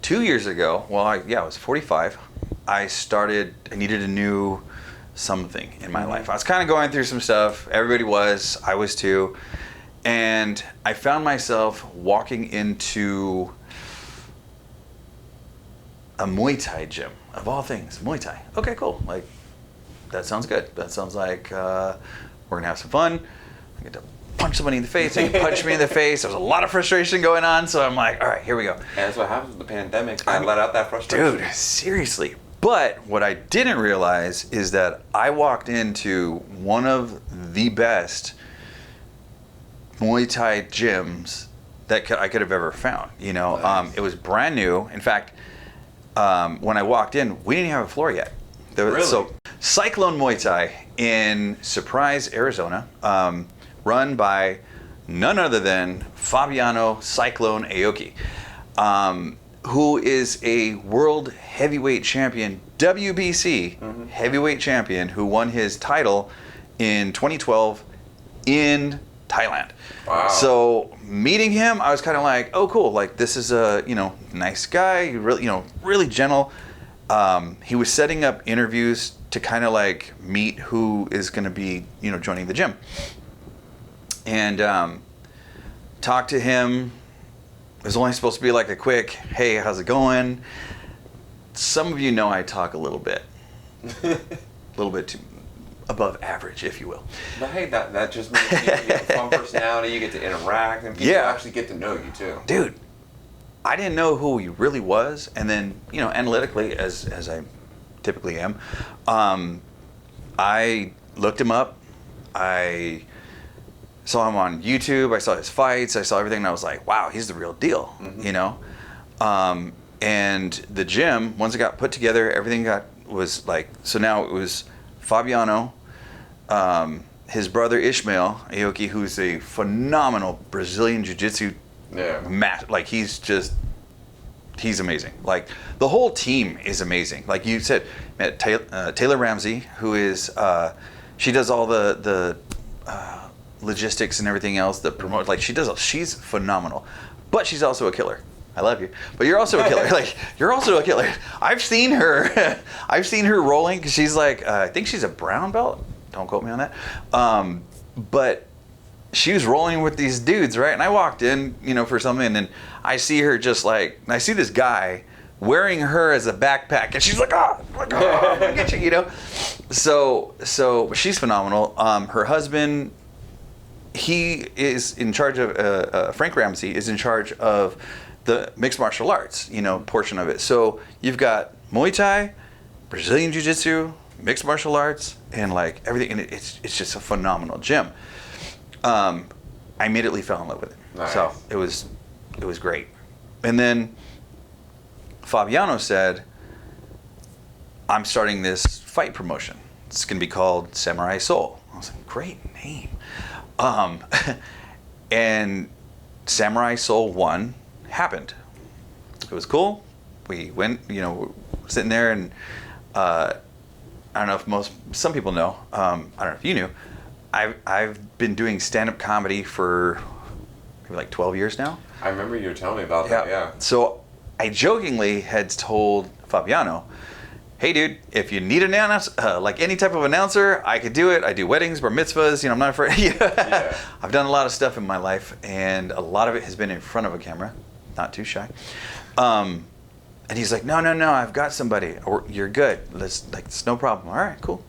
2 years ago, I was 45. I needed a new something in my life. I was kind of going through some stuff. Everybody was. I was too. And I found myself walking into a Muay Thai gym, of all things. Muay Thai. Okay, cool. Like, that sounds good. That sounds like we're going to have some fun. I get to punch somebody in the face. They can punch me in the face. There's a lot of frustration going on. So I'm like, all right, here we go. And that's what happens with the pandemic. I let out that frustration. Dude, seriously. But what I didn't realize is that I walked into one of the best Muay Thai gyms that I could have ever found. You know, Nice. It was brand new. In fact, when I walked in, we didn't have a floor yet. Really? So Cyclone Muay Thai in Surprise, Arizona, run by none other than Fabiano Cyclone Aoki, who is a world heavyweight champion, WBC heavyweight champion, who won his title in 2012 in Thailand. Wow. So meeting him, I was kind of like, oh, cool. Like, this is a, nice guy, really, really gentle. He was setting up interviews to kind of like meet who is going to be, joining the gym. And talked to him. It was only supposed to be like a quick, hey, how's it going? Some of you know I talk a little bit. A little bit too above average, if you will. But hey, that just means you get a fun personality, you get to interact, and people actually get to know you too. Dude, I didn't know who he really was, and then, analytically, as I typically am, I looked him up. I saw him on YouTube. I saw his fights. I saw everything, and I was like, wow, he's the real deal, And the gym, once it got put together, everything was like, so now it was Fabiano, his brother Ishmael Aoki, who's a phenomenal Brazilian Jiu-Jitsu like he's amazing. Like, the whole team is amazing. Like you said, Taylor Ramsey, who is, she does all the logistics and everything else that promote, like she's phenomenal, but she's also a killer. I love you, but you're also a killer. Like, you're also a killer. I've seen her rolling, because she's like, I think she's a brown belt. Don't quote me on that. But she was rolling with these dudes, right? And I walked in, for something, and then I see her I see this guy wearing her as a backpack, and she's like, I'm gonna get you, So she's phenomenal. Her husband, he is in charge of, Frank Ramsey is in charge of the mixed martial arts, portion of it. So you've got Muay Thai, Brazilian Jiu-Jitsu, mixed martial arts, and like everything. And it's just a phenomenal gym. I immediately fell in love with it. Nice. So it was great. And then Fabiano said, I'm starting this fight promotion. It's going to be called Samurai Soul. I was like, great name. And Samurai Soul 1 happened. It was cool. We went, sitting there, and I don't know if some people know, I don't know if you knew, I've been doing stand-up comedy for maybe like 12 years now. I remember you were telling me about that, yeah. So I jokingly had told Fabiano, hey dude, if you need an announcer, like any type of announcer, I could do it. I do weddings, bar mitzvahs, I'm not afraid. Yeah. I've done a lot of stuff in my life, and a lot of it has been in front of a camera. Not too shy. And he's like, no, I've got somebody. Or you're good. It's no problem. All right, cool.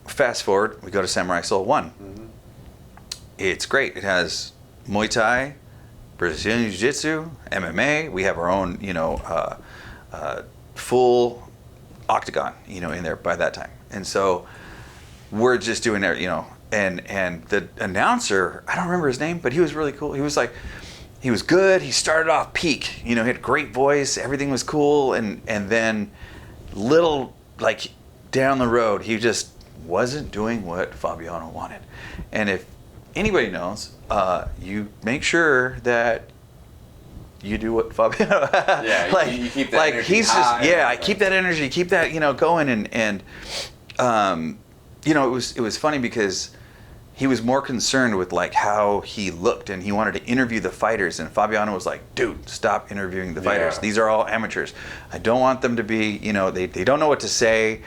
Fast forward, we go to Samurai Soul 1. Mm-hmm. It's great. It has Muay Thai, Brazilian Jiu-Jitsu, MMA. We have our own, full octagon, in there by that time. And so we're just doing there, and the announcer, I don't remember his name, but he was really cool. He was good. He started off peak, he had a great voice. Everything was cool. And then little, like, down the road, he just wasn't doing what Fabiano wanted. And if anybody knows, you make sure that you do what Fabiano. Yeah, you keep that energy he's high. just I keep that energy, keep that going, and it was funny because he was more concerned with like how he looked, and he wanted to interview the fighters. And Fabiano was like, dude, stop interviewing the fighters. Yeah. These are all amateurs. I don't want them to be, you know, they don't know what to say.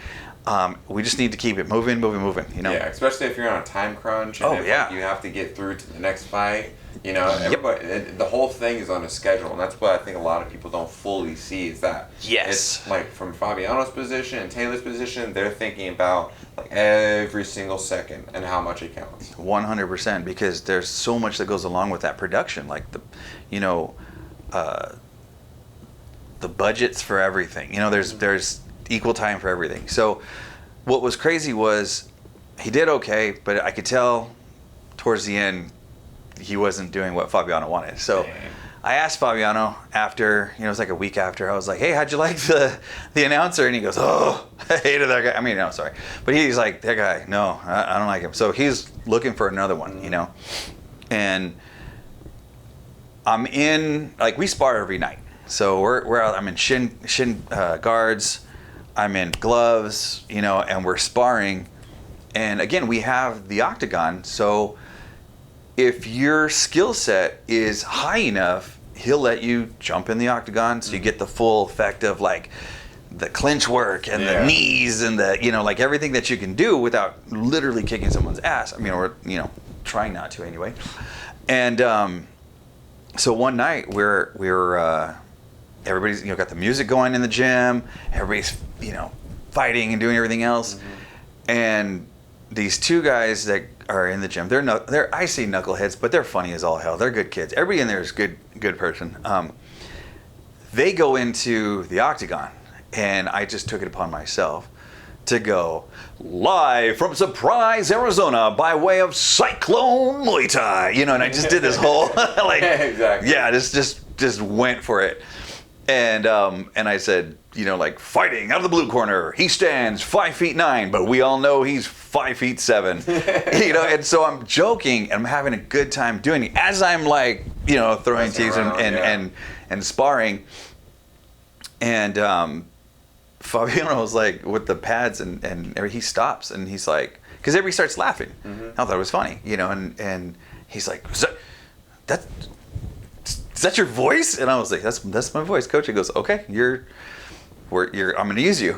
We just need to keep it moving, you know? Yeah, especially if you're on a time crunch and if, yeah. like, you have to get through to the next fight. You know, everybody, the whole thing is on a schedule, and that's what I think a lot of people don't fully see is that. Yes. It's like from Fabiano's position and Taylor's position, they're thinking about like every single second and how much it counts. 100%, because there's so much that goes along with that production, like the budgets for everything. You know, there's equal time for everything. So what was crazy was he did okay, but I could tell towards the end he wasn't doing what Fabiano wanted. So Dang. I asked Fabiano after, you know, it was like a week after, I was like, hey, how'd you like the announcer? And he goes, oh, I hated that guy. I mean, no, sorry. But he's like, that guy, no, I don't like him. So he's looking for another one, you know? And I'm in, like, we spar every night. So we're out, I'm in shin guards, I'm in gloves, you know, and we're sparring. And again, we have the octagon, so if your skill set is high enough, he'll let you jump in the octagon, so you get the full effect of like the clinch work and the knees and the, you know, like everything that you can do without literally kicking someone's ass. I mean, or, you know, trying not to anyway. And so one night we're everybody's, you know, got the music going in the gym, everybody's, you know, fighting and doing everything else. And these two guys that are in the gym, they're I say knuckleheads, but they're funny as all hell. They're good kids. Everybody in there is good person. They go into the octagon, and I just took it upon myself to go live from Surprise, Arizona, by way of Cyclone Muay Thai. You know, and I just did this whole like, Exactly. yeah, just went for it. And I said, you know, like, fighting out of the blue corner, he stands 5'9", but we all know he's 5'7". You know, and so I'm joking and I'm having a good time doing it as I'm like, you know, throwing tees and sparring. And Fabiano was like with the pads and he stops and he's like, because everybody starts laughing. I thought it was funny, you know, and he's like, is that your voice? And I was like, that's my voice, coach. He goes, okay, I'm gonna use you.